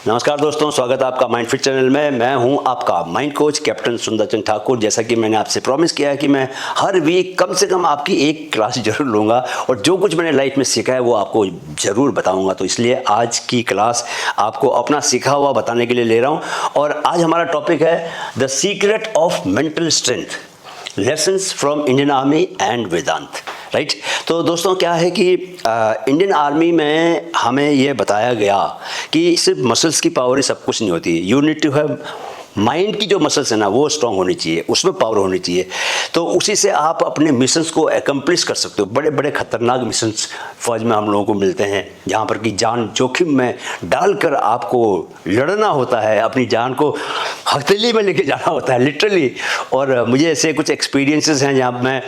नमस्कार दोस्तों, स्वागत है आपका माइंड फिट चैनल में। मैं हूं आपका माइंड कोच कैप्टन सुंदर चंद ठाकुर। जैसा कि मैंने आपसे प्रॉमिस किया है कि मैं हर वीक कम से कम आपकी एक क्लास जरूर लूँगा और जो कुछ मैंने लाइफ में सीखा है वो आपको ज़रूर बताऊंगा। तो इसलिए आज की क्लास आपको अपना सीखा हुआ बताने के लिए ले रहा हूँ। और आज हमारा टॉपिक है the secret of mental strength, lessons from Indian army and Vedanta. Right. तो दोस्तों क्या है कि इंडियन आर्मी में हमें ये बताया गया कि सिर्फ मसल्स की पावर ही सब कुछ नहीं होती। You need to have mind की जो मसल्स है ना वो स्ट्रांग होनी चाहिए, उसमें पावर होनी चाहिए। तो उसी से आप अपने मिशंस को एकम्प्लिश कर सकते हो। बड़े बड़े खतरनाक मिशंस फौज में हम लोगों को मिलते हैं जहाँ पर कि जान जोखिम में डालकर आपको लड़ना होता है, अपनी जान को हथेली में लेके जाना होता है लिटरली। और मुझे ऐसे कुछ एक्सपीरियंसेस हैं जहाँ मैं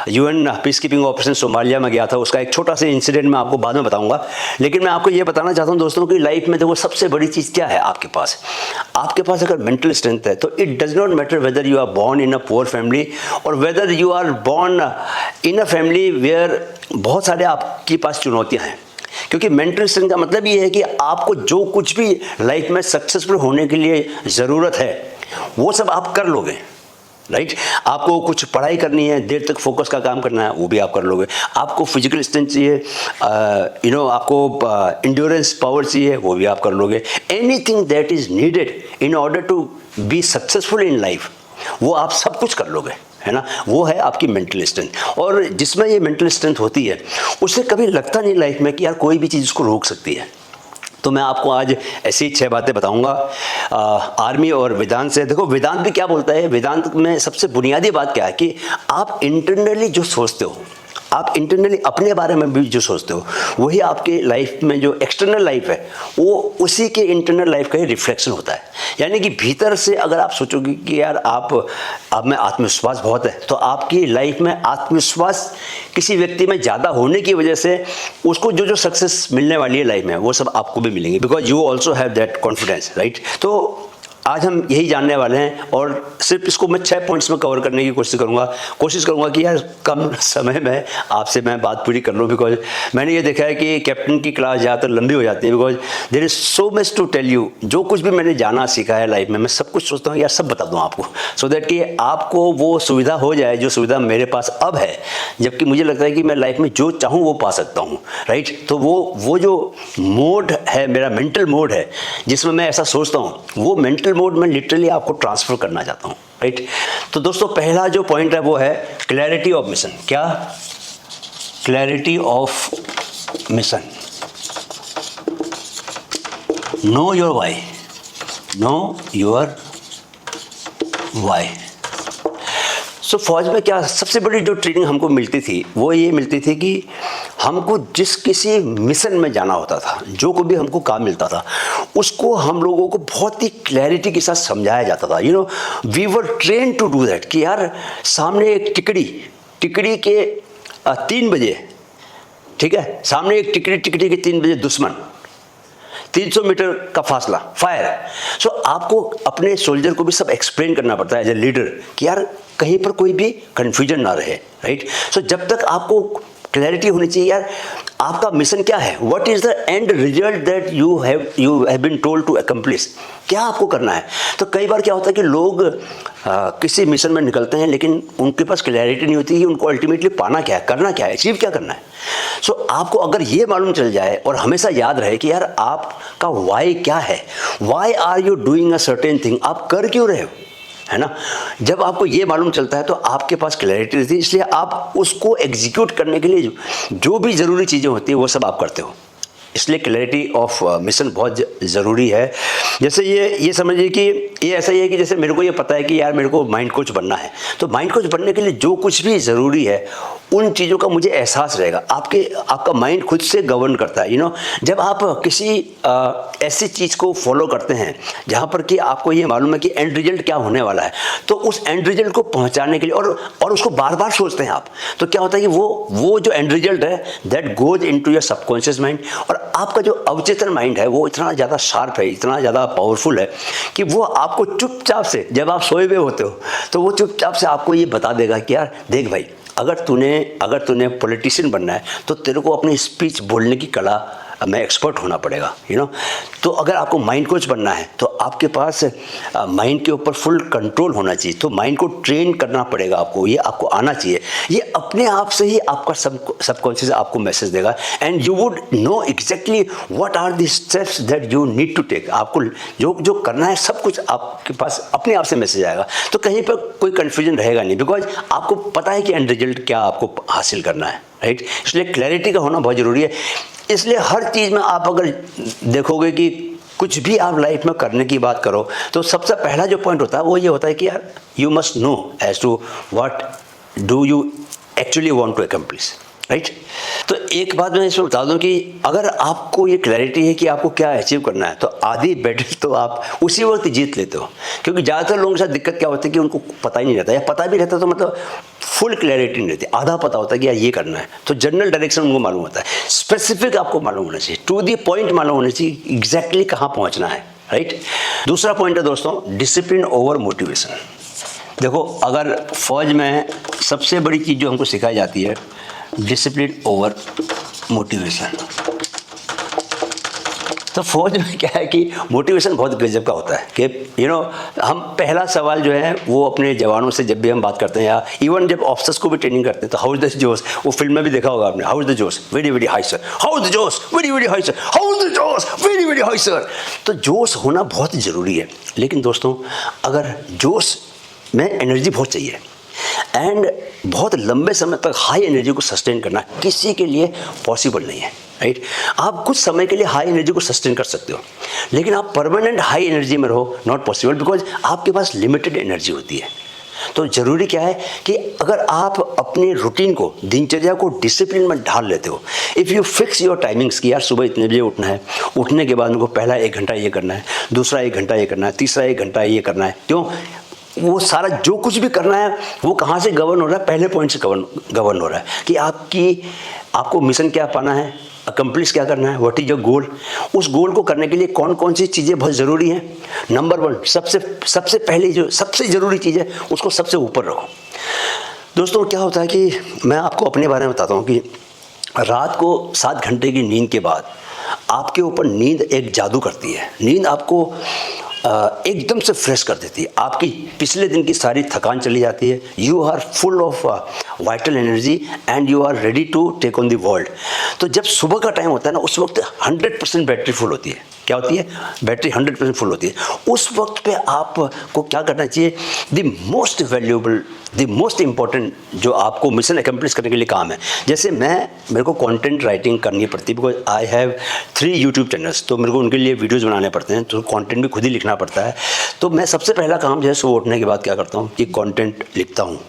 UN peace keeping operation Somalia में गया था। उसका एक छोटा सा इंसिडेंट मैं आपको बाद में बताऊंगा। लेकिन मैं आपको ये बताना चाहता हूँ दोस्तों कि लाइफ में देखो सबसे बड़ी चीज़ क्या है आपके पास अगर मेंटल स्ट्रेंथ है तो it does not matter whether you are born in a poor family और whether you are born in a family where बहुत सारे आपके पास चुनौतियाँ हैं। क्योंकि मेंटल स्ट्रेंथ का मतलब ये है कि आपको जो कुछ भी लाइफ में सक्सेसफुल होने के लिए ज़रूरत है वो सब आप कर लोगे। राइट। आपको कुछ पढ़ाई करनी है, देर तक फोकस का काम करना है, वो भी आप कर लोगे। आपको फिजिकल स्ट्रेंथ चाहिए, आपको इंड्योरेंस पावर चाहिए, वो भी आप कर लोगे। Anything that is needed in order to be successful in life वो आप सब कुछ कर लोगे, है ना। वो है आपकी मेंटल स्ट्रेंथ। और जिसमें ये मेंटल स्ट्रेंथ होती है उससे कभी लगता नहीं लाइफ में कि यार कोई भी चीज़ उसको रोक सकती है। तो मैं आपको आज ऐसी 6 बातें बताऊंगा आर्मी और वेदांत से। देखो वेदांत भी क्या बोलता है, वेदांत में सबसे बुनियादी बात क्या है कि आप इंटरनली जो सोचते हो, आप इंटरनली अपने बारे में भी जो सोचते हो वही आपके लाइफ में जो एक्सटर्नल लाइफ है वो उसी के इंटरनल लाइफ का ही रिफ्लेक्शन होता है। यानी कि भीतर से अगर आप सोचोगे कि यार आप में आत्मविश्वास बहुत है तो आपकी लाइफ में आत्मविश्वास किसी व्यक्ति में ज़्यादा होने की वजह से उसको जो सक्सेस मिलने वाली है लाइफ में वो सब आपको भी मिलेंगे, because you also have that confidence. Right. तो आज हम यही जानने वाले हैं और सिर्फ इसको मैं 6 पॉइंट्स में कवर करने की कोशिश करूंगा कि यार कम समय में आपसे मैं बात पूरी कर लूं। बिकॉज मैंने ये देखा है कि कैप्टन की क्लास ज़्यादातर लंबी हो जाती है, because there is so much to tell you. जो कुछ भी मैंने जाना सीखा है लाइफ में मैं सब कुछ सोचता हूँ यार सब बता दूँ आपको, सो दैट कि आपको वो सुविधा हो जाए जो सुविधा मेरे पास अब है, जबकि मुझे लगता है कि मैं लाइफ में जो चाहूँ वो पा सकता हूँ। राइट। तो वो जो मोड है मेरा, मेंटल मोड है जिसमें मैं ऐसा सोचता हूँ, वो मेंटल मोड में लिटरली आपको ट्रांसफर करना चाहता हूं। राइट। तो दोस्तों पहला जो पॉइंट है वो है क्लैरिटी ऑफ मिशन। क्या? Clarity of mission. Know your why, know your why. So फौज में क्या सबसे बड़ी जो ट्रेनिंग हमको मिलती थी वो ये मिलती थी कि हमको जिस किसी मिशन में जाना होता था, जो को भी हमको काम मिलता था उसको हम लोगों को बहुत ही क्लैरिटी के साथ समझाया जाता था। We were train to do that कि यार सामने एक टिकड़ी के 3 बजे, ठीक है, सामने एक टिकड़ी के 3 बजे दुश्मन, 300 मीटर का फासला, फायर। सो आपको अपने सोल्जर को भी सब एक्सप्लेन करना पड़ता है एज ए लीडर कि यार कहीं पर कोई भी कंफ्यूजन ना रहे। राइट। सो जब तक आपको क्लैरिटी होनी चाहिए यार आपका मिशन क्या है, what is the end result that you have been told to accomplish, क्या आपको करना है। तो कई बार क्या होता है कि लोग किसी मिशन में निकलते हैं लेकिन उनके पास क्लैरिटी नहीं होती कि उनको अल्टीमेटली पाना क्या है, करना क्या है, अचीव क्या करना है। सो आपको अगर ये मालूम चल जाए और हमेशा याद रहे कि यार आपका वाई क्या है, why are you doing a certain thing, आप कर क्यों रहे हो, है ना। जब आपको ये मालूम चलता है तो आपके पास क्लैरिटी रहती है, इसलिए आप उसको एग्जीक्यूट करने के लिए जो भी ज़रूरी चीज़ें होती है वो सब आप करते हो। इसलिए क्लैरिटी ऑफ मिशन बहुत ज़रूरी है। जैसे ये समझिए कि ये ऐसा ही है कि जैसे मेरे को ये पता है कि यार मेरे को माइंड कोच बनना है, तो माइंड कोच बनने के लिए जो कुछ भी ज़रूरी है उन चीज़ों का मुझे एहसास रहेगा। आपका माइंड खुद से गवर्न करता है। जब आप किसी ऐसी चीज़ को फॉलो करते हैं जहाँ पर कि आपको ये मालूम है कि एंड रिजल्ट क्या होने वाला है, तो उस एंड रिजल्ट को पहुँचाने के लिए और उसको बार बार सोचते हैं आप, तो क्या होता है कि वो जो एंड रिजल्ट है that goes into your subconscious mind. और आपका जो अवचेतन माइंड है वो इतना ज़्यादा शार्प है, इतना ज़्यादा पावरफुल है कि वो आपको चुपचाप से, जब आप सोए हुए होते हो तो वो चुपचाप से आपको ये बता देगा कि यार देख भाई, अगर तूने पॉलिटिशियन बनना है तो तेरे को अपनी स्पीच बोलने की कला मैं एक्सपर्ट होना पड़ेगा, तो अगर आपको माइंड कोच बनना है तो आपके पास माइंड के ऊपर फुल कंट्रोल होना चाहिए। तो माइंड को ट्रेन करना पड़ेगा आपको, ये आपको आना चाहिए। ये अपने आप से ही आपका सबकॉन्शियस आपको मैसेज देगा and you would know exactly what are the steps that you need to take. आपको जो जो करना है सब कुछ आपके पास अपने आप से मैसेज आएगा, तो कहीं पर कोई कन्फ्यूजन रहेगा नहीं, बिकॉज आपको पता है कि एंड रिजल्ट क्या आपको हासिल करना है, राइट। इसलिए क्लैरिटी का होना बहुत ज़रूरी है। इसलिए हर चीज़ में आप अगर देखोगे कि कुछ भी आप लाइफ में करने की बात करो तो सबसे पहला जो पॉइंट होता है वो ये होता है कि यार you must know as to what do you actually want to accomplish, right. तो एक बात मैं इसमें बता दूं कि अगर आपको ये क्लैरिटी है कि आपको क्या अचीव करना है तो आधी बैटल तो आप उसी वक्त जीत लेते हो। क्योंकि ज़्यादातर लोगों के साथ दिक्कत क्या होती है कि उनको पता ही नहीं रहता, या पता भी रहता तो मतलब फुल क्लैरिटी नहीं रहती। आधा पता होता है कि यार ये करना है, तो जनरल डायरेक्शन उनको मालूम होता है, स्पेसिफिक आपको मालूम होना चाहिए, टू दी पॉइंट मालूम होना चाहिए एग्जैक्टली कहाँ पहुँचना है, राइट। दूसरा पॉइंट है दोस्तों, डिसिप्लिन ओवर मोटिवेशन। देखो, अगर फौज में सबसे बड़ी चीज़ जो हमको सिखाई जाती है, डिसिप्लिन ओवर मोटिवेशन। तो फौज में क्या है कि मोटिवेशन बहुत गजब का होता है कि हम पहला सवाल जो है वो अपने जवानों से जब भी हम बात करते हैं, या इवन जब ऑफिसर्स को भी ट्रेनिंग करते हैं, तो हाउ इज द जोश, वो फिल्म में भी देखा होगा आपने, how is the josh, very very high sir, how is the josh, very very high sir, how is the josh, very very high sir. तो जोश होना बहुत ज़रूरी है, लेकिन दोस्तों अगर जोश में एनर्जी बहुत चाहिए एंड बहुत लंबे समय तक हाई एनर्जी को सस्टेन करना किसी के लिए पॉसिबल नहीं है, राइट। आप कुछ समय के लिए हाई एनर्जी को सस्टेन कर सकते हो, लेकिन आप परमानेंट हाई एनर्जी में रहो, नॉट पॉसिबल, बिकॉज आपके पास लिमिटेड एनर्जी होती है। तो ज़रूरी क्या है कि अगर आप अपने रूटीन को, दिनचर्या को डिसिप्लिन में ढाल लेते हो, if you fix your timings कि यार सुबह इतने बजे उठना है, उठने के बाद उनको पहला 1 घंटा ये करना है, दूसरा 1 घंटा ये करना है, तीसरा 1 घंटा ये करना है, क्यों वो सारा जो कुछ भी करना है वो कहाँ से गवर्न हो रहा है, पहले पॉइंट से गवर्न हो रहा है कि आपको मिशन क्या पाना है, अकम्प्लिश क्या करना है, व्हाट इज योर गोल। उस गोल को करने के लिए कौन कौन सी चीज़ें बहुत ज़रूरी हैं। नंबर 1 सबसे पहले जो सबसे ज़रूरी चीज़ है उसको सबसे ऊपर रखो। दोस्तों क्या होता है कि मैं आपको अपने बारे में बताता हूँ कि रात को 7 घंटे की नींद के बाद आपके ऊपर नींद एक जादू करती है। नींद आपको एकदम से फ्रेश कर देती है, आपकी पिछले दिन की सारी थकान चली जाती है, you are full of vital energy and you are ready to take on the world. तो जब सुबह का टाइम होता है ना, उस वक्त 100% बैटरी फुल होती है। क्या होती है? बैटरी 100% फुल होती है। उस वक्त पे आपको क्या करना चाहिए, the most valuable, the most important जो आपको मिशन अकम्प्लिश करने के लिए काम है। जैसे मेरे को कंटेंट राइटिंग करनी पड़ती है, because I have 3 YouTube channels, तो मेरे को उनके लिए वीडियोज़ बनाने पड़ते हैं, तो कंटेंट भी खुद ही लिखना पड़ता है। तो मैं सबसे पहला काम जो है सुबह उठने के बाद क्या करता हूँ कि कंटेंट लिखता हूँ,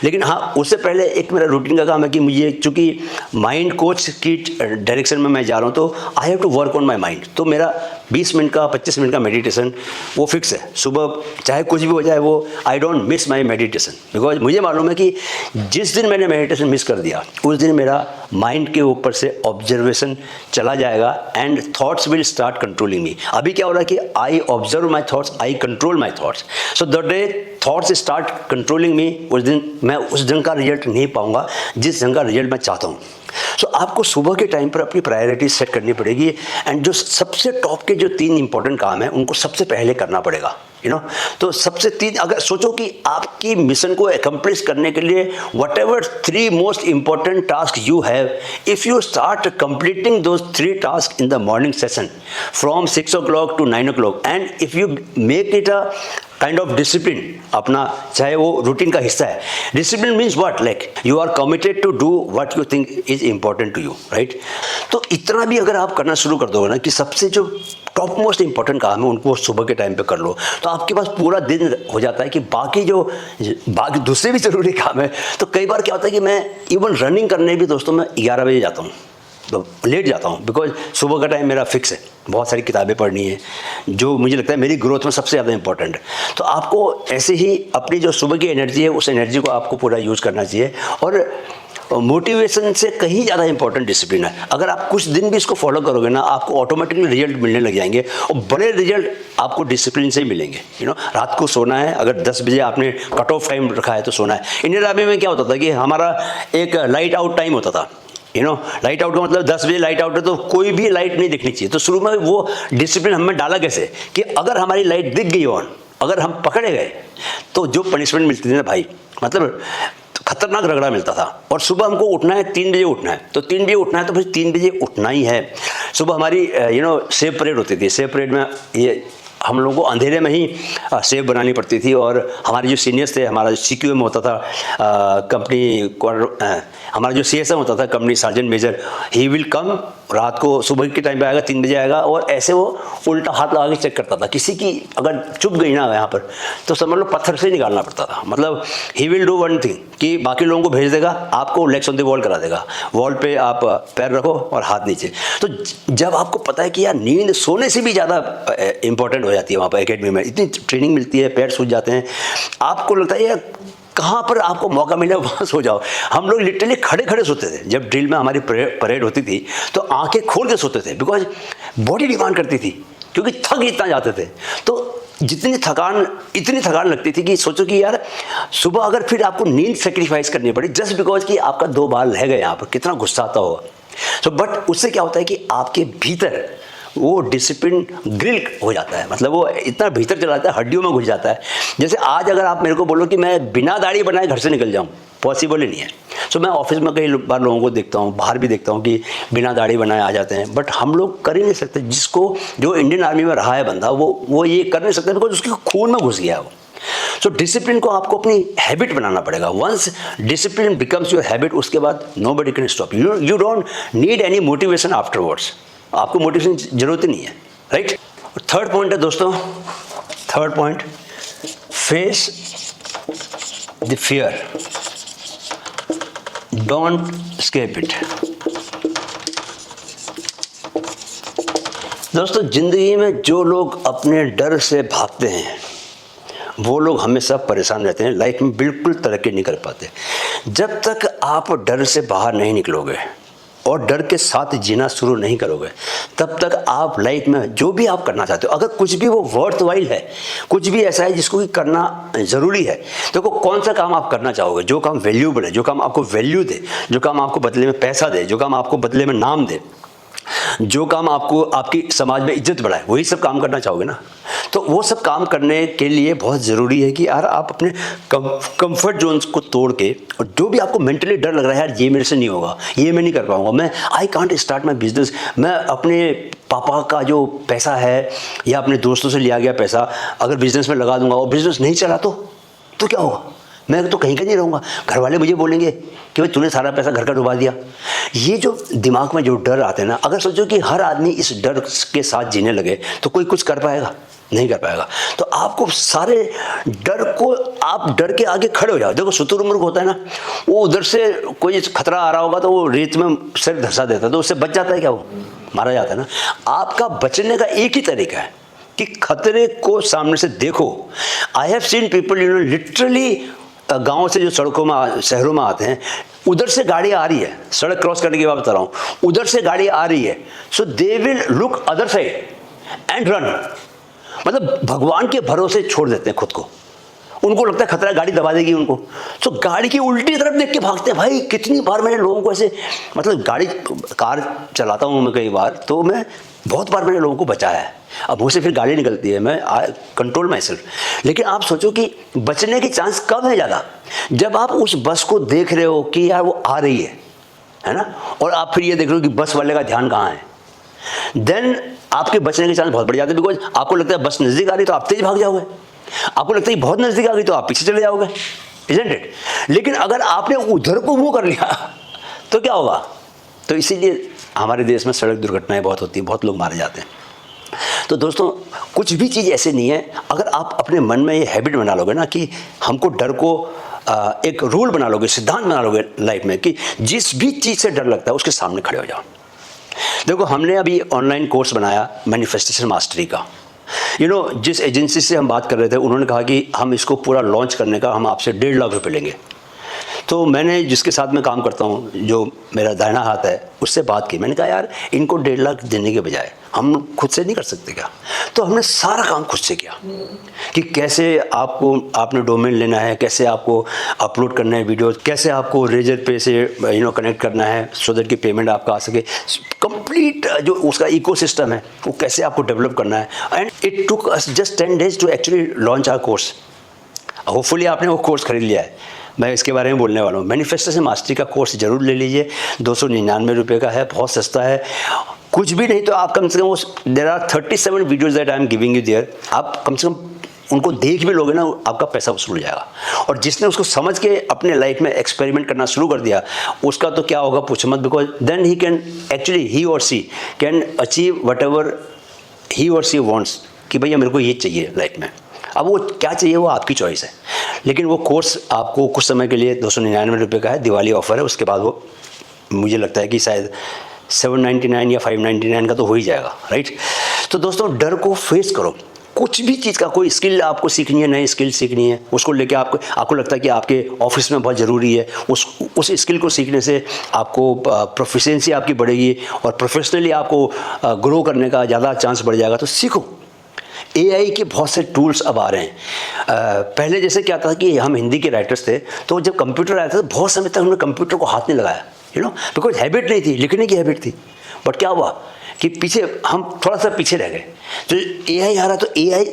लेकिन हाँ, उससे पहले एक मेरा रूटीन का काम है कि मुझे, चूँकि माइंड कोच की डायरेक्शन में मैं जा रहा हूँ, तो I have to work on my mind. तो मेरा 20 मिनट का 25 मिनट का मेडिटेशन वो फिक्स है। सुबह चाहे कुछ भी हो जाए, वो I don't miss my meditation, because मुझे मालूम है कि जिस दिन मैंने मेडिटेशन मिस कर दिया उस दिन मेरा माइंड के ऊपर से ऑब्जर्वेशन चला जाएगा and thoughts will start controlling me. अभी क्या हो रहा है कि I observe my thoughts, I control my thoughts. So the day thoughts start controlling me, उस दिन मैं उस ढंग का रिजल्ट नहीं पाऊंगा जिस ढंग का रिजल्ट मैं चाहता हूँ। सो आपको सुबह के टाइम पर अपनी प्रायोरिटी सेट करनी पड़ेगी एंड जो सबसे टॉप के जो 3 इंपॉर्टेंट काम है उनको सबसे पहले करना पड़ेगा, तो सबसे 3, अगर सोचो कि आपकी मिशन को अकम्प्लिश करने के लिए whatever 3 most important task you have, if you start completing those 3 task in the morning session from 6 o'clock to 9 o'clock and if you make it a kind of discipline, अपना चाहे वो routine का हिस्सा है। Discipline means what, like you are committed to do what you think is important to you, right. तो इतना भी अगर आप करना शुरू कर दोगे ना कि सबसे जो टॉप मोस्ट इंपॉर्टेंट काम है उनको सुबह के टाइम पे कर लो, तो आपके पास पूरा दिन हो जाता है कि बाकी दूसरे भी ज़रूरी काम है। तो कई बार क्या होता है कि मैं इवन रनिंग करने भी दोस्तों मैं 11 बजे जाता हूँ, तो लेट जाता हूँ, बिकॉज सुबह का टाइम मेरा फिक्स है। बहुत सारी किताबें पढ़नी है जो मुझे लगता है मेरी ग्रोथ में सबसे ज़्यादा इंपॉर्टेंट है। तो आपको ऐसे ही अपनी जो सुबह की एनर्जी है उस एनर्जी को आपको पूरा यूज़ करना चाहिए। और मोटिवेशन से कहीं ज़्यादा इंपॉर्टेंट डिसिप्लिन है। अगर आप कुछ दिन भी इसको फॉलो करोगे ना, आपको ऑटोमेटिकली रिजल्ट मिलने लग जाएंगे और बड़े रिजल्ट आपको डिसिप्लिन से ही मिलेंगे। रात को सोना है, अगर 10 बजे आपने कट ऑफ टाइम रखा है तो सोना है। इंडियन आर्मी में क्या होता था कि हमारा एक लाइट आउट टाइम होता था, यू नो, लाइट आउट का मतलब 10 बजे लाइट आउट है तो कोई भी लाइट नहीं दिखनी चाहिए। तो शुरू में वो डिसिप्लिन हमें डाला कैसे कि अगर हमारी लाइट दिख गई ऑन, अगर हम पकड़े गए तो जो पनिशमेंट मिलती थी ना भाई, मतलब खतरनाक रगड़ा मिलता था। और सुबह हमको उठना है 3 बजे उठना है, तो 3 बजे उठना है तो फिर 3 बजे उठना ही है। सुबह हमारी सेव परेड होती थी। सेव परेड में ये हम लोगों को अंधेरे में ही सेव बनानी पड़ती थी। और हमारे जो सीनियर्स थे, हमारा जो CQM होता था हमारा जो CSM होता था, company sergeant major, he will come, रात को सुबह के टाइम पे आएगा, 3 बजे आएगा और ऐसे वो उल्टा हाथ लगा के चेक करता था। किसी की अगर चुप गई ना यहाँ पर तो समझ लो पत्थर से निकालना पड़ता था। मतलब he will do one thing कि बाकी लोगों को भेज देगा, आपको लेग्स ऑन द वॉल करा देगा, वॉल पे आप पैर रखो और हाथ नीचे। तो जब आपको पता है कि यार नींद सोने से भी ज़्यादा इंपॉर्टेंट हो जाती है वहाँ पर एकेडमी में, इतनी ट्रेनिंग मिलती है, पैर सूज जाते हैं, आपको लगता है यार कहाँ पर आपको मौका मिले वहाँ सो जाओ। हम लोग लिटरली खड़े खड़े सोते थे। जब ड्रिल में हमारी परेड होती थी तो आंखें खोल के सोते थे, बिकॉज बॉडी डिमांड करती थी, क्योंकि थक इतना जाते थे। तो इतनी थकान लगती थी कि सोचो कि यार सुबह अगर फिर आपको नींद सेक्रीफाइस करनी पड़ी जस्ट बिकॉज कि आपका 2 बाल रह गए यहाँ पर, कितना गुस्सा आता होगा। सो बट उससे क्या होता है कि आपके भीतर वो डिसिप्लिन ग्रिल हो जाता है, मतलब वो इतना भीतर चला जाता है, हड्डियों में घुस जाता है। जैसे आज अगर आप मेरे को बोलो कि मैं बिना दाढ़ी बनाए घर से निकल जाऊँ, पॉसिबल ही नहीं है। सो मैं ऑफिस में कई बार लोगों को देखता हूँ, बाहर भी देखता हूँ कि बिना दाढ़ी बनाए आ जाते हैं, बट हम लोग कर ही नहीं सकते। जिसको जो इंडियन आर्मी में रहा है बंदा, वो ये कर नहीं सकता बिकॉज उसके खून में घुस गया है वो। सो डिसिप्लिन को आपको अपनी हैबिट बनाना पड़ेगा। Once discipline becomes your habit, उसके बाद nobody can stop you. You don't need any motivation afterwards. आपको मोटिवेशन की जरूरत ही नहीं है, राइट। थर्ड पॉइंट है दोस्तों, third point, face the fear, don't escape it. दोस्तों जिंदगी में जो लोग अपने डर से भागते हैं वो लोग हमेशा परेशान रहते हैं, लाइफ में बिल्कुल तरक्की नहीं कर पाते। जब तक आप डर से बाहर नहीं निकलोगे और डर के साथ जीना शुरू नहीं करोगे, तब तक आप लाइफ में जो भी आप करना चाहते हो, अगर कुछ भी वो वर्थवाइल है, कुछ भी ऐसा है जिसको कि करना ज़रूरी है, तो कौन सा काम आप करना चाहोगे, जो काम वैल्यूबल है, जो काम आपको वैल्यू दे, जो काम आपको बदले में पैसा दे, जो काम आपको बदले में नाम दे, जो काम आपको आपकी समाज में इज्जत बढ़ाए, वही सब काम करना चाहोगे ना। तो वो सब काम करने के लिए बहुत ज़रूरी है कि यार आप अपने कंफर्ट जोन्स को तोड़ के, और जो भी आपको मेंटली डर लग रहा है यार ये मेरे से नहीं होगा, ये मैं नहीं कर पाऊंगा, मैं I can't start my business, मैं अपने पापा का जो पैसा है या अपने दोस्तों से लिया गया पैसा अगर बिजनेस में लगा दूंगा और बिजनेस नहीं चला तो क्या होगा, मैं तो कहीं का नहीं रहूँगा, घर वाले मुझे बोलेंगे कि भाई तूने सारा पैसा घर का डुबा दिया। ये जो दिमाग में जो डर आते हैं ना, अगर सोचो कि हर आदमी इस डर के साथ जीने लगे तो कोई कुछ कर पाएगा, नहीं कर पाएगा। तो आपको सारे डर को, आप डर के आगे खड़े हो जाओ। देखो शुतुरमुर्ग होता है ना, वो उधर से कोई खतरा आ रहा होगा तो वो रेत में सिर धंसा देता है, तो उससे बच जाता है क्या, वो मारा जाता है ना। आपका बचने का एक ही तरीका है कि खतरे को सामने से देखो। I have seen people literally गाँव से जो सड़कों में शहरों में आते हैं, उधर से गाड़ी आ रही है, सड़क क्रॉस करने की बात बता रहा हूँ, उधर से गाड़ी आ रही है, so they will look other side and run. मतलब भगवान के भरोसे छोड़ देते हैं खुद को, उनको लगता है खतरा, गाड़ी दबा देगी उनको, तो गाड़ी की उल्टी तरफ देख के भागते हैं। भाई कितनी बार मैंने लोगों को ऐसे, मतलब कार चलाता हूँ मैं कई बार, तो मैं बहुत बार मैंने लोगों को बचाया है। अब मुझसे फिर गाड़ी निकलती है, मैं कंट्रोल माई सेल्फ। लेकिन आप सोचो कि बचने की चांस कब है ज़्यादा, जब आप उस बस को देख रहे हो कि यार वो आ रही है ना, और आप फिर ये देख रहे हो कि बस वाले का ध्यान कहाँ है, देन आपके बचने के चांस बहुत बढ़ जाते हैं। बिकॉज आपको लगता है बस नज़दीक आ रही तो आप तेज भाग जाओगे, आपको लगता है बहुत नज़दीक आ गई तो आप पीछे चले जाओगे, इजंट इट। लेकिन अगर आपने उधर को मुँह कर लिया तो क्या होगा। तो इसीलिए हमारे देश में सड़क दुर्घटनाएं बहुत होती हैं, बहुत लोग मारे जाते हैं। तो दोस्तों कुछ भी चीज़ ऐसे नहीं है, अगर आप अपने मन में ये हैबिट बना लोगे ना कि हमको डर को एक रूल बना लोगे, सिद्धांत बना लोगे लाइफ में कि जिस भी चीज़ से डर लगता है उसके सामने खड़े हो जाओ। देखो हमने अभी ऑनलाइन कोर्स बनाया मैनिफेस्टेशन मास्टरी का, जिस एजेंसी से हम बात कर रहे थे उन्होंने कहा कि हम इसको पूरा लॉन्च करने का हम आपसे 1.5 लाख रुपए लेंगे। तो मैंने जिसके साथ मैं काम करता हूँ, जो मेरा दाहिना हाथ है, उससे बात की। मैंने कहा यार इनको 1.5 लाख देने के बजाय हम खुद से नहीं कर सकते क्या? तो हमने सारा काम खुद से किया कि कैसे आपने डोमेन लेना है, कैसे आपको अपलोड करना है वीडियो, कैसे आपको रेजर पे से कनेक्ट करना है सो दैट कि पेमेंट आपका आ सके। कंप्लीट जो उसका इकोसिस्टम है वो कैसे आपको डेवलप करना है। And it took us just 10 days to actually launch our course. Hopefully आपने वो कोर्स खरीद लिया है, मैं इसके बारे में बोलने वाला हूँ। मैनिफेस्टेशन मास्टरी का कोर्स जरूर ले लीजिए, 299 रुपये का है, बहुत सस्ता है। कुछ भी नहीं तो आप कम से कम there are 37 videos that I am giving you there, आप कम से कम उनको देख भी लोगे ना, आपका पैसा वसूल जाएगा। और जिसने उसको समझ के अपने लाइफ में एक्सपेरिमेंट करना शुरू कर दिया, उसका तो क्या होगा पूछो मत, because then he can actually he or she can achieve whatever he or she wants कि भैया मेरे को ये चाहिए लाइफ में। अब वो क्या चाहिए वो आपकी चॉइस है, लेकिन वो कोर्स आपको कुछ समय के लिए 299 रुपये का है, दिवाली ऑफर है। उसके बाद वो मुझे लगता है कि शायद 799 या 599 का तो हो ही जाएगा, राइट। तो दोस्तों डर को फेस करो। कुछ भी चीज़ का, कोई स्किल आपको सीखनी है, नई स्किल सीखनी है, उसको लेके आपको लगता है कि आपके ऑफिस में बहुत ज़रूरी है, उस स्किल को सीखने से आपको प्रोफिशिएंसी आपकी बढ़ेगी और प्रोफेशनली आपको ग्रो करने का ज़्यादा चांस बढ़ जाएगा। तो सीखो। AI के बहुत से टूल्स अब आ रहे हैं। पहले जैसे क्या था कि हम हिंदी के राइटर्स थे, तो जब कंप्यूटर आया था तो बहुत समय तक हमने कंप्यूटर को हाथ नहीं लगाया, बिकॉज हैबिट नहीं थी, लिखने की हैबिट थी। बट क्या हुआ कि पीछे हम थोड़ा सा पीछे रह गए। तो AI आ रहा, तो AI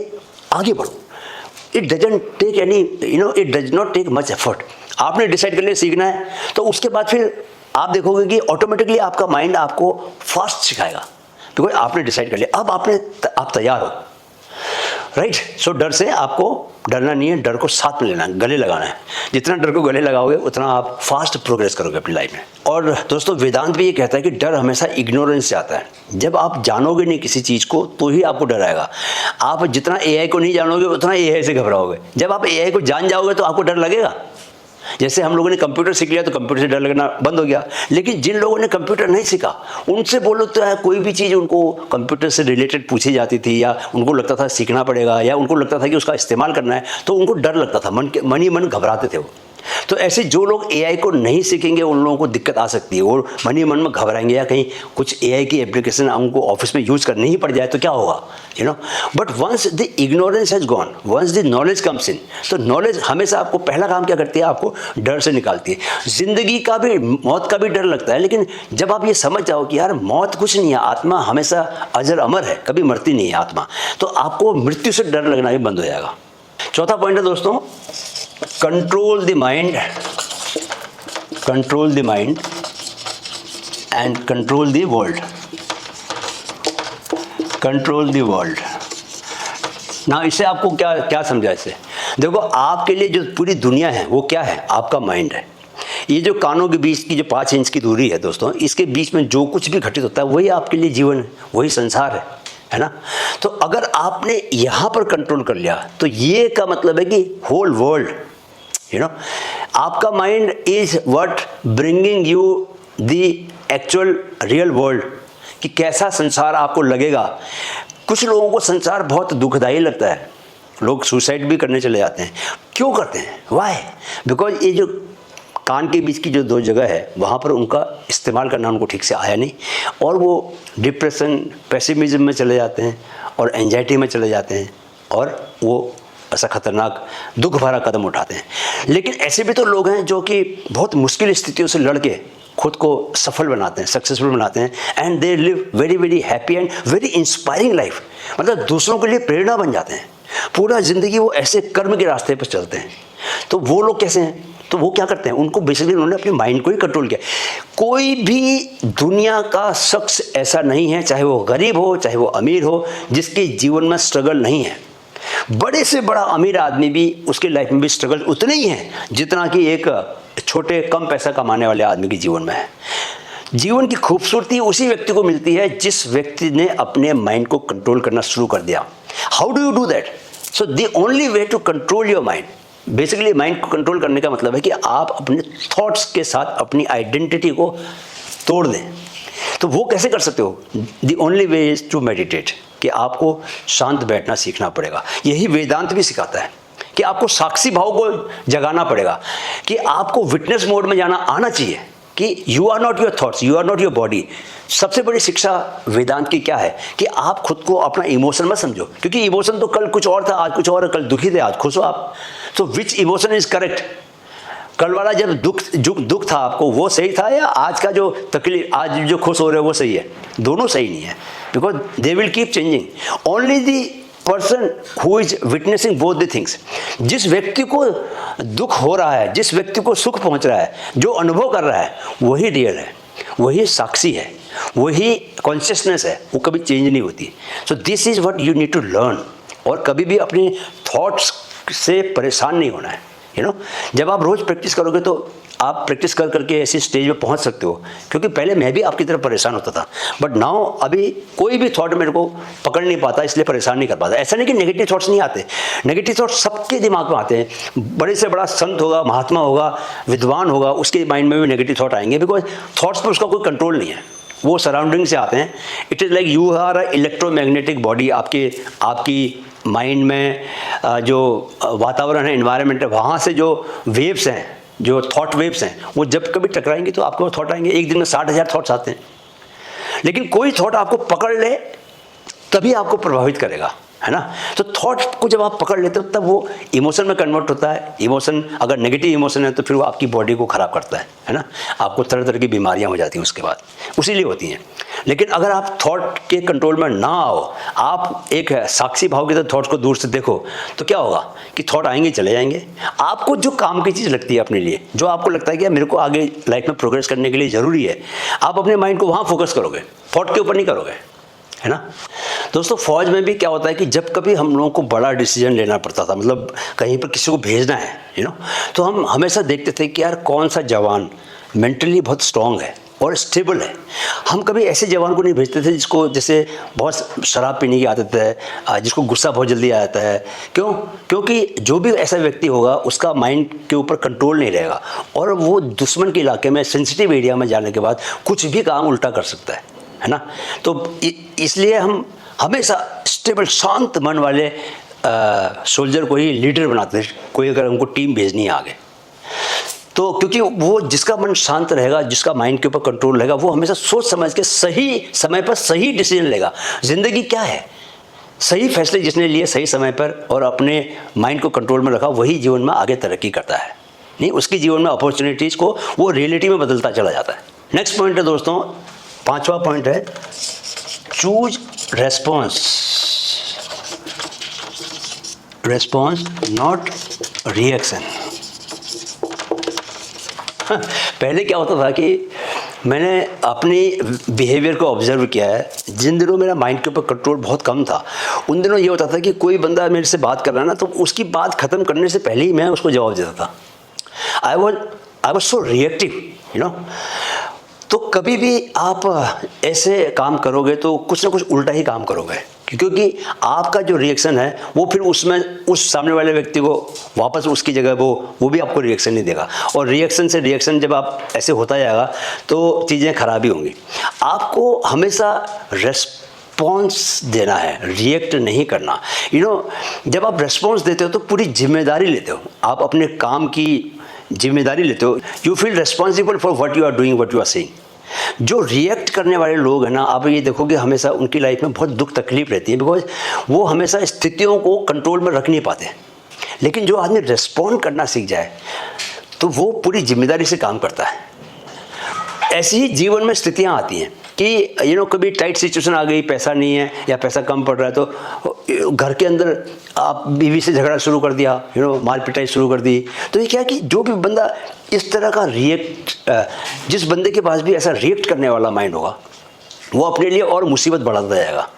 आगे बढ़ो। It doesn't take any it does not take much effort. आपने डिसाइड कर लिया सीखना है, तो उसके बाद फिर आप देखोगे कि ऑटोमेटिकली आपका माइंड आपको फास्ट सिखाएगा, बिकॉज आपने डिसाइड कर लिया। अब आप तैयार हो, राइट। सो डर से आपको डरना नहीं है, डर को साथ में लेना है, गले लगाना है। जितना डर को गले लगाओगे उतना आप फास्ट प्रोग्रेस करोगे अपनी लाइफ में। और दोस्तों वेदांत भी ये कहता है कि डर हमेशा इग्नोरेंस से आता है। जब आप जानोगे नहीं किसी चीज़ को तो ही आपको डर आएगा। आप जितना AI को नहीं जानोगे उतना AI से घबराओगे। जब आप AI को जान जाओगे तो आपको डर लगेगा। जैसे हम लोगों ने कंप्यूटर सीख लिया तो कंप्यूटर से डर लगना बंद हो गया। लेकिन जिन लोगों ने कंप्यूटर नहीं सीखा, उनसे बोलो तो है कोई भी चीज़ उनको कंप्यूटर से रिलेटेड पूछी जाती थी, या उनको लगता था सीखना पड़ेगा, या उनको लगता था कि उसका इस्तेमाल करना है, तो उनको डर लगता था, मन ही मन घबराते थे वो। तो ऐसे जो लोग AI को नहीं सीखेंगे उन लोगों को दिक्कत आ सकती है। वो मन ही मन में घबराएंगे, या कहीं कुछ AI की एप्लीकेशन उनको ऑफिस में यूज़ करनी ही पड़ जाए तो क्या होगा, but once the ignorance has gone, once the knowledge comes in, तो नॉलेज हमेशा आपको पहला काम क्या करती है, आपको डर से निकालती है। ज़िंदगी का भी, मौत का भी डर लगता है, लेकिन जब आप ये समझ जाओ कि यार मौत कुछ नहीं है, आत्मा हमेशा अजर अमर है, कभी मरती नहीं है आत्मा, तो आपको मृत्यु से डर लगना भी बंद हो जाएगा। चौथा पॉइंट है दोस्तों, control the mind and control the world. Control the world. ना इससे आपको क्या समझा इससे? देखो आपके लिए जो पूरी दुनिया है वो क्या है, आपका माइंड है। ये जो कानों के बीच की जो 5 इंच की दूरी है दोस्तों, इसके बीच में जो कुछ भी घटित होता है वही आपके लिए जीवन है, वही संसार है ना। तो अगर आपने यहाँ पर कंट्रोल कर लिया तो ये का मतलब है कि होल वर्ल्ड, आपका mind is what bringing you the actual real world, कि कैसा संसार आपको लगेगा। कुछ लोगों को संसार बहुत दुखदाई लगता है, लोग सुसाइड भी करने चले जाते हैं। क्यों करते हैं? वाई? बिकॉज ये जो कान के बीच की जो 2 जगह है वहाँ पर उनका इस्तेमाल करना उनको ठीक से आया नहीं, और वो डिप्रेशन, पेसिमिज्म में चले जाते हैं और एंजाइटी में चले जाते हैं, और वो ऐसा खतरनाक दुख भरा कदम उठाते हैं। लेकिन ऐसे भी तो लोग हैं जो कि बहुत मुश्किल स्थितियों से लड़ के खुद को सफल बनाते हैं, सक्सेसफुल बनाते हैं, and they live very very happy and very inspiring life. मतलब दूसरों के लिए प्रेरणा बन जाते हैं। पूरा ज़िंदगी वो ऐसे कर्म के रास्ते पर चलते हैं। तो वो लोग कैसे हैं? तो वो क्या करते हैं, उनको बेसिकली उन्होंने अपने माइंड को ही कंट्रोल किया। कोई भी दुनिया का शख्स ऐसा नहीं है, चाहे वो गरीब हो चाहे वो अमीर हो, जिसके जीवन में स्ट्रगल नहीं है। बड़े से बड़ा अमीर आदमी भी उसके लाइफ में भी स्ट्रगल उतने ही हैं जितना कि एक छोटे कम पैसा कमाने वाले आदमी के जीवन में है। जीवन की खूबसूरती उसी व्यक्ति को मिलती है जिस व्यक्ति ने अपने माइंड को कंट्रोल करना शुरू कर दिया। How do you do that? So the only way to control your mind, basically mind को कंट्रोल करने का मतलब है कि आप अपने थॉट्स के साथ अपनी आइडेंटिटी को तोड़ दें। तो वो कैसे कर सकते हो? The only way is to meditate, कि आपको शांत बैठना सीखना पड़ेगा। यही वेदांत भी सिखाता है कि आपको साक्षी भाव को जगाना पड़ेगा, कि आपको विटनेस मोड में जाना आना चाहिए कि you are not your thoughts, you are not your body. सबसे बड़ी शिक्षा वेदांत की क्या है कि आप खुद को अपना इमोशन मत समझो, क्योंकि इमोशन तो कल कुछ और था, आज कुछ और है, कल दुखी थे, आज खुश हो आप। तो विच इमोशन इज करेक्ट? कल वाला जब दुख था आपको, वो सही था, या आज का जो तकलीफ, आज जो खुश हो रहे हो वो सही है? दोनों सही नहीं है, because they will keep changing. Only the person who is witnessing both the things, जिस व्यक्ति को दुख हो रहा है, जिस व्यक्ति को सुख पहुंच रहा है, जो अनुभव कर रहा है, वही रियल है, वही साक्षी है, वही कॉन्शियसनेस है, वो कभी चेंज नहीं होती। So this is what you need to learn. और कभी भी अपने थॉट्स से परेशान नहीं होना है, यू नो। जब आप रोज़ प्रैक्टिस करोगे तो आप प्रैक्टिस कर करके ऐसी स्टेज पे पहुंच सकते हो, क्योंकि पहले मैं भी आपकी तरह परेशान होता था, बट नाउ अभी कोई भी थॉट मेरे को पकड़ नहीं पाता, इसलिए परेशान नहीं कर पाता। ऐसा नहीं कि नेगेटिव थॉट्स नहीं आते, नेगेटिव थॉट्स सबके दिमाग में आते हैं। बड़े से बड़ा संत होगा, महात्मा होगा, विद्वान होगा, उसके माइंड में भी नेगेटिव थॉट आएंगे, बिकॉज थॉट्स पर उसका कोई कंट्रोल नहीं है, वो सराउंडिंग से आते हैं। It is like you are a electromagnetic body. आपकी माइंड में जो वातावरण है, इन्वायरमेंट है, वहाँ से जो वेव्स हैं, जो थॉट वेव्स हैं, वो जब कभी टकराएंगे तो आपको थॉट आएंगे। एक दिन में 60,000 थॉट्स आते हैं, लेकिन कोई थॉट आपको पकड़ ले तभी आपको प्रभावित करेगा, है ना। तो थॉट को जब आप पकड़ लेते हो तब वो इमोशन में कन्वर्ट होता है। इमोशन अगर नेगेटिव इमोशन है तो फिर वो आपकी बॉडी को ख़राब करता है ना। आपको तरह तरह की बीमारियां हो जाती हैं उसके बाद, उसीलिए होती हैं। लेकिन अगर आप थॉट के कंट्रोल में ना आओ, आप एक साक्षी भाव के साथ थॉट्स को दूर से देखो, तो क्या होगा कि थॉट आएंगे चले जाएंगे। आपको जो काम की चीज़ लगती है अपने लिए, जो आपको लगता है कि मेरे को आगे लाइफ में प्रोग्रेस करने के लिए ज़रूरी है, आप अपने माइंड को वहाँ फोकस करोगे, थॉट के ऊपर नहीं करोगे, है ना। दोस्तों, फौज में भी क्या होता है कि जब कभी हम लोगों को बड़ा डिसीजन लेना पड़ता था, मतलब कहीं पर किसी को भेजना है, यू नो, तो हम हमेशा देखते थे कि यार कौन सा जवान मेंटली बहुत स्ट्रांग है और स्टेबल है। हम कभी ऐसे जवान को नहीं भेजते थे जिसको जैसे बहुत शराब पीने की आदत है, जिसको गुस्सा बहुत जल्दी आ जाता है। क्यों? क्योंकि जो भी ऐसा व्यक्ति होगा उसका माइंड के ऊपर कंट्रोल नहीं रहेगा और वो दुश्मन के इलाके में, सेंसिटिव एरिया में जाने के बाद कुछ भी काम उल्टा कर सकता है ना। तो इसलिए हम हमेशा स्टेबल, शांत मन वाले सोल्जर को ही लीडर बनाते थे, कोई अगर हमको टीम भेजनी है आगे तो, क्योंकि वो जिसका मन शांत रहेगा, जिसका माइंड के ऊपर कंट्रोल रहेगा, वो हमेशा सोच समझ के सही समय पर सही डिसीजन लेगा। ज़िंदगी क्या है? सही फैसले जिसने लिए सही समय पर और अपने माइंड को कंट्रोल में रखा, वही जीवन में आगे तरक्की करता है। नहीं, उसके जीवन में अपॉर्चुनिटीज़ को वो रियलिटी में बदलता चला जाता है। नेक्स्ट पॉइंट है दोस्तों, 5वां पॉइंट है, चूज रेस्पॉन्स नॉट रिएक्शन। पहले क्या होता था कि मैंने अपनी बिहेवियर को ऑब्जर्व किया है। जिन दिनों मेरा माइंड के ऊपर कंट्रोल बहुत कम था, उन दिनों ये होता था कि कोई बंदा मेरे से बात कर रहा है ना, तो उसकी बात ख़त्म करने से पहले ही मैं उसको जवाब देता था। I was so reactive, you know. तो कभी भी आप ऐसे काम करोगे तो कुछ ना कुछ उल्टा ही काम करोगे, क्योंकि आपका जो रिएक्शन है वो फिर उसमें उस सामने वाले व्यक्ति को वापस उसकी जगह वो भी आपको रिएक्शन नहीं देगा। और रिएक्शन से रिएक्शन जब आप ऐसे होता जाएगा तो चीज़ें खराब ही होंगी। आपको हमेशा रेस्पॉन्स देना है, रिएक्ट नहीं करना। यू नो, जब आप रेस्पॉन्स देते हो तो पूरी जिम्मेदारी लेते हो, आप अपने काम की जिम्मेदारी लेते हो। You feel responsible for what you are doing, what you are saying. जो रिएक्ट करने वाले लोग हैं ना, आप ये देखोगे हमेशा उनकी लाइफ में बहुत दुख तकलीफ रहती है, बिकॉज वो हमेशा स्थितियों को कंट्रोल में रख नहीं पाते। लेकिन जो आदमी रेस्पॉन्ड करना सीख जाए तो वो पूरी जिम्मेदारी से काम करता है। ऐसी ही जीवन में स्थितियां आती हैं कि यू नो, कभी टाइट सिचुएशन आ गई, पैसा नहीं है या पैसा कम पड़ रहा है, तो घर के अंदर आप बीवी से झगड़ा शुरू कर दिया, यू नो, मार पिटाई शुरू कर दी। तो ये क्या कि जो भी बंदा इस तरह का जिस बंदे के पास भी ऐसा रिएक्ट करने वाला माइंड होगा, वो अपने लिए और मुसीबत बढ़ाता जाएगा।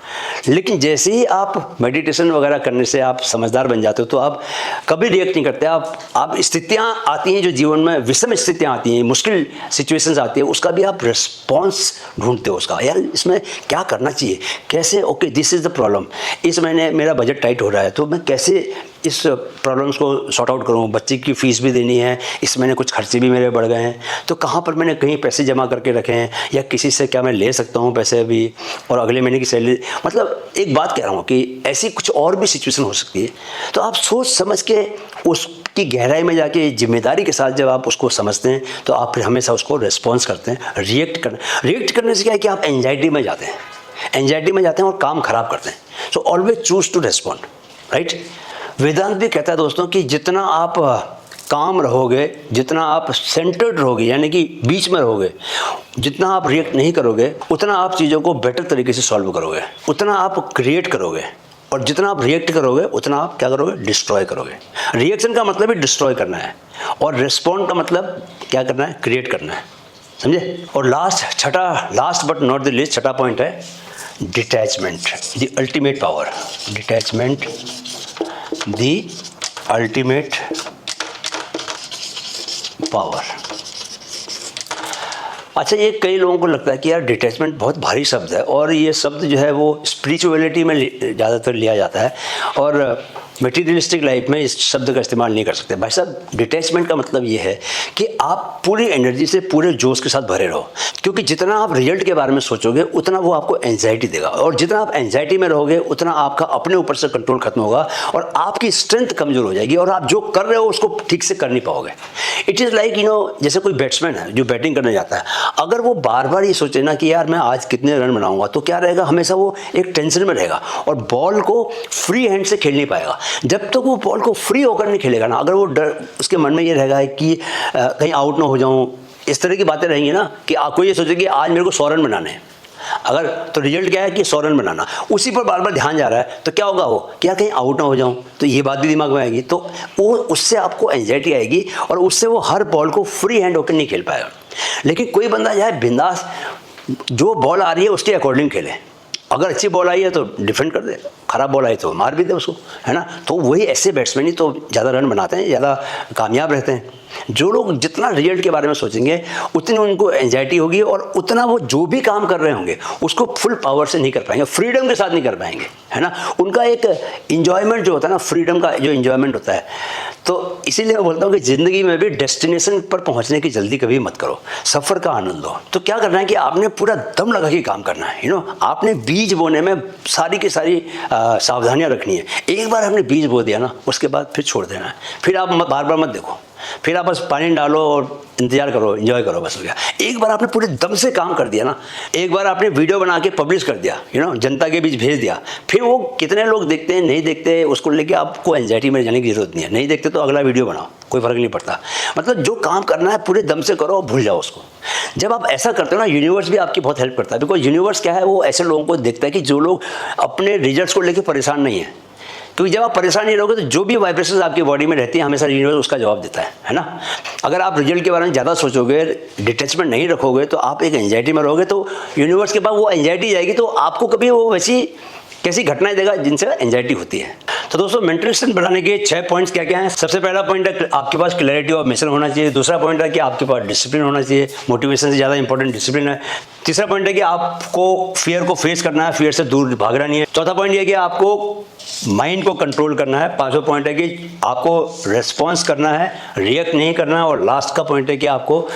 लेकिन जैसे ही आप मेडिटेशन वगैरह करने से आप समझदार बन जाते हो तो आप कभी रिएक्ट नहीं करते। आप स्थितियाँ आती हैं जो जीवन में, विषम स्थितियाँ आती हैं, मुश्किल सिचुएशंस आती है, उसका भी आप रिस्पॉन्स ढूंढते हो उसका। यार इसमें क्या करना चाहिए, कैसे, okay this is the problem, इस महीने मेरा बजट टाइट हो रहा है तो मैं कैसे इस प्रॉब्लम्स को सॉर्ट आउट करूँ, बच्चे की फ़ीस भी देनी है, इस महीने कुछ खर्चे भी मेरे बढ़ गए हैं, तो कहाँ पर मैंने कहीं पैसे जमा करके रखे हैं, या किसी से क्या मैं ले सकता हूँ पैसे अभी, और अगले महीने की सैलरी, मतलब एक बात कह रहा हूँ कि ऐसी कुछ और भी सिचुएशन हो सकती है। तो आप सोच समझ के उसकी गहराई में जाके जिम्मेदारी के साथ जब आप उसको समझते हैं तो आप फिर हमेशा उसको रिस्पॉन्स करते हैं। रिएक्ट करने से क्या है कि आप एंजाइटी में जाते हैं, और काम खराब करते हैं। So always choose to respond, right. Vedanta भी कहता है दोस्तों कि जितना आप काम रहोगे, जितना आप सेंटर्ड रहोगे, यानी कि बीच में रहोगे, जितना आप रिएक्ट नहीं करोगे, उतना आप चीज़ों को बेटर तरीके से सॉल्व करोगे, उतना आप क्रिएट करोगे, और जितना आप रिएक्ट करोगे उतना आप क्या करोगे, डिस्ट्रॉय करोगे। रिएक्शन का मतलब ही डिस्ट्रॉय करना है, और रिस्पॉन्ड का मतलब क्या करना है, क्रिएट करना है, समझे। और last but not the least, छठा पॉइंट है detachment, the ultimate power. Detachment, the ultimate power. अच्छा, ये कई लोगों को लगता है कि यार डिटैचमेंट बहुत भारी शब्द है, और ये शब्द जो है वो स्पिरिचुअलिटी में ज़्यादातर लिया जाता है, और मटीरियलिस्टिक लाइफ में इस शब्द का इस्तेमाल नहीं कर सकते। भाई साहब, डिटैचमेंट का मतलब ये है कि आप पूरी एनर्जी से, पूरे जोश के साथ भरे रहो, क्योंकि जितना आप रिजल्ट के बारे में सोचोगे उतना वो आपको एंजाइटी देगा, और जितना आप एंजाइटी में रहोगे उतना आपका अपने ऊपर से कंट्रोल खत्म होगा, और आपकी स्ट्रेंथ कमज़ोर हो जाएगी, और आप जो कर रहे हो उसको ठीक से कर नहीं पाओगे। इट इज़ लाइक जैसे कोई बैट्समैन है जो बैटिंग करने जाता है, अगर वो बार बार ये सोचे ना कि यार मैं आज कितने रन बनाऊंगा, तो क्या रहेगा, हमेशा वो एक टेंशन में रहेगा, और बॉल को फ्री हैंड से खेल नहीं पाएगा। जब तक वो बॉल को फ्री होकर नहीं खेलेगा ना, अगर वो डर उसके मन में ये रहेगा है कि कहीं आउट ना हो जाऊं, इस तरह की बातें रहेंगी ना, कि आपको ये सोचे कि आज मेरे को 100 रन बनाने हैं, अगर तो रिजल्ट क्या है कि 100 रन बनाना, उसी पर बार बार ध्यान जा रहा है, तो क्या होगा, वो क्या कहीं आउट ना हो जाऊं, तो ये बात भी दिमाग में आएगी, तो वो उससे आपको एंजाइटी आएगी, और उससे वो हर बॉल को फ्री हैंड होकर नहीं खेल पाएगा। लेकिन कोई बंदा जो है बिंदास, जो बॉल आ रही है उसके अकॉर्डिंग खेले, अगर अच्छी बॉल आई है तो डिफेंड कर दे, खराब बॉल आई तो मार भी दे उसको, है ना। तो वही ऐसे बैट्समैन ही तो ज़्यादा रन बनाते हैं, ज़्यादा कामयाब रहते हैं। जो लोग जितना रिजल्ट के बारे में सोचेंगे उतनी उनको एंजाइटी होगी, और उतना वो जो भी काम कर रहे होंगे उसको फुल पावर से नहीं कर पाएंगे, फ्रीडम के साथ नहीं कर पाएंगे, है ना। उनका एक इंजॉयमेंट जो होता है ना, फ्रीडम का जो इंजॉयमेंट होता है, तो इसीलिए मैं बोलता हूँ कि ज़िंदगी में भी डेस्टिनेशन पर पहुँचने की जल्दी कभी मत करो, सफ़र का आनंद लो। तो क्या करना है कि आपने पूरा दम लगा के काम करना है, आपने बीज बोने में सारी की सारी सावधानियाँ रखनी है। एक बार आपने बीज बो दिया ना, उसके बाद फिर छोड़ देना है, फिर आप बार बार मत देखो, फिर आप बस पानी डालो और इंतजार करो, एंजॉय करो, बस हो गया। एक बार आपने पूरे दम से काम कर दिया ना, एक बार आपने वीडियो बना के पब्लिश कर दिया, जनता के बीच भेज दिया, फिर वो कितने लोग देखते हैं नहीं देखते उसको लेके आपको एंजाइटी में जाने की जरूरत नहीं है। नहीं देखते तो अगला वीडियो बनाओ, कोई फर्क नहीं पड़ता। मतलब जो काम करना है पूरे दम से करो और भूल जाओ उसको। जब आप ऐसा करते हो ना, यूनिवर्स भी आपकी बहुत हेल्प करता है, बिकॉज यूनिवर्स क्या है, वो ऐसे लोगों को देखता है कि जो लोग अपने रिजल्ट्स को लेकर परेशान नहीं है। क्योंकि जब आप परेशान नहीं रहोगे तो जो भी वाइब्रेशंस आपकी बॉडी में रहती है हमेशा यूनिवर्स उसका जवाब देता है ना। अगर आप रिजल्ट के बारे में ज़्यादा सोचोगे, डिटैचमेंट नहीं रखोगे, तो आप एक एंजाइटी में रहोगे, तो यूनिवर्स के पास वो एंजाइटी जाएगी, तो आपको कभी वो वैसी कैसी घटनाएं देगा जिनसे एंजाइटी होती है। तो दोस्तों, मेंटल स्ट्रेंथ बढ़ाने के 6 पॉइंट्स क्या क्या हैं। सबसे पहला पॉइंट है आपके पास क्लैरिटी ऑफ मिशन होना चाहिए। दूसरा पॉइंट है कि आपके पास डिसिप्लिन होना चाहिए, मोटिवेशन से ज़्यादा इंपॉर्टेंट डिसिप्लिन है। तीसरा पॉइंट है कि आपको फियर को फेस करना है, फियर से दूर भागना नहीं है। चौथा पॉइंट ये है कि आपको माइंड को कंट्रोल करना है। पांचवा पॉइंट है कि आपको रेस्पॉन्स करना है, रिएक्ट नहीं करना है। और लास्ट का पॉइंट है कि आपको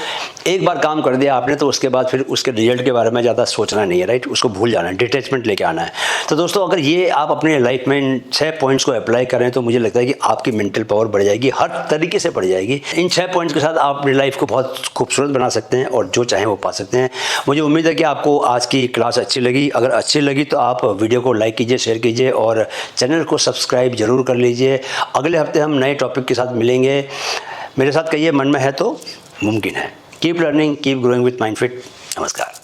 एक बार काम कर दिया आपने तो उसके बाद फिर उसके रिजल्ट के बारे में ज़्यादा सोचना नहीं है, राइट, उसको भूल जाना है, डिटैचमेंट लेके आना है। तो दोस्तों, अगर ये आप अपने लाइफ में इन 6 पॉइंट्स को अप्लाई करें तो मुझे लगता है कि आपकी मेंटल पावर बढ़ जाएगी, हर तरीके से बढ़ जाएगी। इन 6 पॉइंट्स के साथ आप अपनी लाइफ को बहुत खूबसूरत बना सकते हैं और जो चाहें वो पा सकते हैं। मुझे उम्मीद है कि आपको आज की क्लास अच्छी लगी। अगर अच्छी लगी तो आप वीडियो को लाइक कीजिए, शेयर कीजिए और चैनल को सब्सक्राइब जरूर कर लीजिए। अगले हफ्ते हम नए टॉपिक के साथ मिलेंगे। मेरे साथ कहिए, मन में है तो मुमकिन है। Keep learning, keep growing with Mindfit. नमस्कार।